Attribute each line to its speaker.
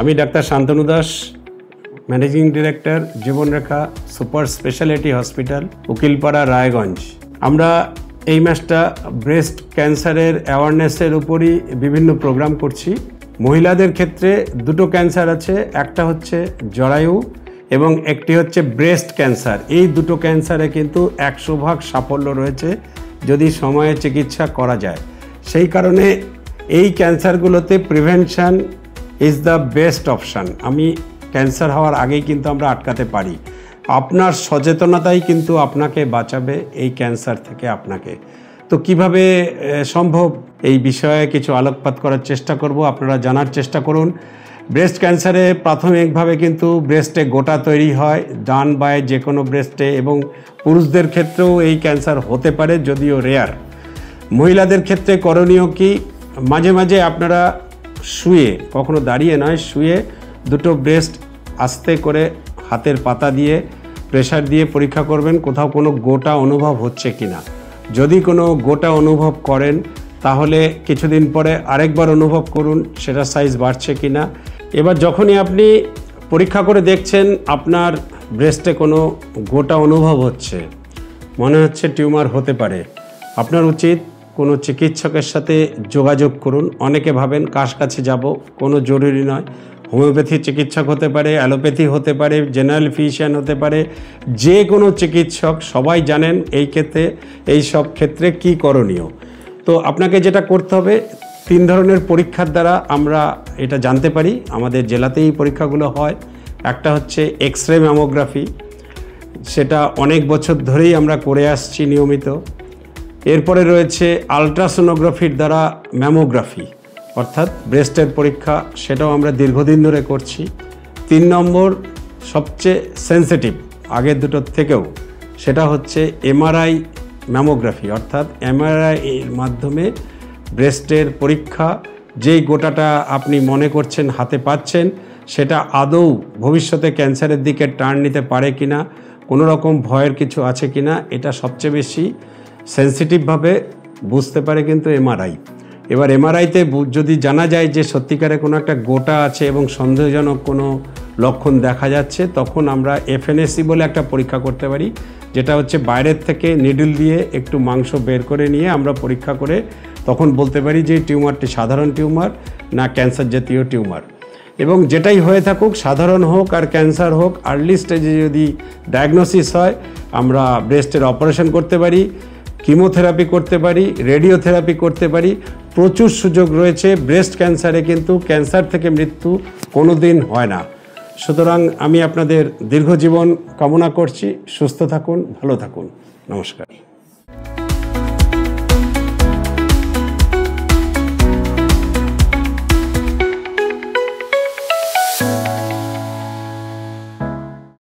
Speaker 1: আমি doctor Shantanu Das, managing director Jibanrekha super speciality hospital, Ukilpara, Raiganj. আমরা এই মাসটা ব্রেস্ট ক্যান্সারের অ্যাওয়ারনেসের উপরই বিভিন্ন প্রোগ্রাম করছি। মহিলাদের ক্ষেত্রে দুটো ক্যান্সার আছে, একটা হচ্ছে জরায়ু এবং একটি হচ্ছে ব্রেস্ট ক্যান্সার। এই দুটো ক্যান্সারে কিন্তু 100% সাফল্য রয়েছে যদি সময়ে চিকিৎসা করা যায়। সেই কারণে এই ক্যান্সারগুলোতে prevention is the best option. আমি ক্যান্সার হওয়ার আগেই কিন্তু আমরা আটকাতে পারি। আপনার সচেতনতাই কিন্তু আপনাকে বাঁচাবে এই ক্যান্সার থেকে আপনাকে। তো কিভাবে সম্ভব এই বিষয়ে কিছু আলোকপাত করার চেষ্টা করব, আপনারা জানার চেষ্টা করুন। ব্রেস্ট ক্যান্সারে প্রাথমিকভাবে কিন্তু ব্রেস্টে গোটা তৈরি হয়, ডান বায়ে যে কোনো ব্রেস্টে, এবং পুরুষদের ক্ষেত্রেও এই ক্যান্সার হতে পারে, যদিও রেয়ার। মহিলাদের ক্ষেত্রে করণীয় কি, মাঝে মাঝে আপনারা শুয়ে, কখনো দাঁড়িয়ে নয়, শুয়ে দুটো ব্রেস্ট আস্তে করে হাতের পাতা দিয়ে প্রেসার দিয়ে পরীক্ষা করবেন কোথাও কোনো গোটা অনুভব হচ্ছে কিনা। যদি কোনো গোটা অনুভব করেন তাহলে কিছুদিন পরে আরেকবার অনুভব করুন সেটা সাইজ বাড়ছে কিনা। এবার যখনই আপনি পরীক্ষা করে দেখছেন আপনার ব্রেস্টে কোনো গোটা অনুভব হচ্ছে, মনে হচ্ছে টিউমার হতে পারে, আপনার উচিত কোনো চিকিৎসকের সাথে যোগাযোগ করুন। অনেকে ভাবেন কাছে যাব, কোনো জরুরি নয়। হোমিওপ্যাথি চিকিৎসক হতে পারে, অ্যালোপ্যাথি হতে পারে, জেনারেল ফিজিশিয়ান হতে পারে, যে কোনো চিকিৎসক, সবাই জানেন এই ক্ষেত্রে, এই সব ক্ষেত্রে কী করণীয়। তো আপনাকে যেটা করতে হবে, 3 ধরনের পরীক্ষার দ্বারা আমরা এটা জানতে পারি। আমাদের জেলাতেই এই পরীক্ষাগুলো হয়। একটা হচ্ছে এক্স রে ম্যামোগ্রাফি, সেটা অনেক বছর ধরেই আমরা করে আসছি নিয়মিত। এরপরে রয়েছে আলট্রাসোনোগ্রাফির দ্বারা ম্যামোগ্রাফি, অর্থাৎ ব্রেস্টের পরীক্ষা, সেটাও আমরা দীর্ঘদিন ধরে করছি। 3 নম্বর সবচেয়ে সেন্সিটিভ আগের দুটোর থেকেও, সেটা হচ্ছে এমআরআই ম্যামোগ্রাফি, অর্থাৎ এমআরআই এর মাধ্যমে ব্রেস্টের পরীক্ষা। যেই গোটাটা আপনি মনে করছেন হাতে পাচ্ছেন সেটা আদৌ ভবিষ্যতে ক্যান্সারের দিকে টার্ন নিতে পারে কিনা, কোনো রকম ভয়ের কিছু আছে কিনা, এটা সবচেয়ে বেশি সেন্সিটিভভাবে বুঝতে পারে কিন্তু এমআরআই। এবার এমআরআইতে যদি জানা যায় যে সত্যিকারে কোনো একটা গোটা আছে এবং সন্দেহজনক কোনো লক্ষণ দেখা যাচ্ছে, তখন আমরা এফএনএসি বলে একটা পরীক্ষা করতে পারি, যেটা হচ্ছে বাইরের থেকে নিডল দিয়ে একটু মাংস বের করে নিয়ে আমরা পরীক্ষা করে তখন বলতে পারি যে টিউমারটি সাধারণ টিউমার না ক্যান্সার জাতীয় টিউমার। এবং যেটাই হয়ে থাকুক, সাধারণ হোক আর ক্যান্সার হোক, আর্লি স্টেজে যদি ডায়াগনোসিস হয় আমরা ব্রেস্টের অপারেশন করতে পারি, কিমোথেরাপি করতে পারি, রেডিওথেরাপি করতে পারি। প্রচুর সুযোগ রয়েছে। ব্রেস্ট ক্যান্সারে কিন্তু ক্যান্সার থেকে মৃত্যু কোনো দিন হয় না। সুতরাং আমি আপনাদের দীর্ঘজীবন কামনা করছি। সুস্থ থাকুন, ভালো থাকুন। নমস্কার।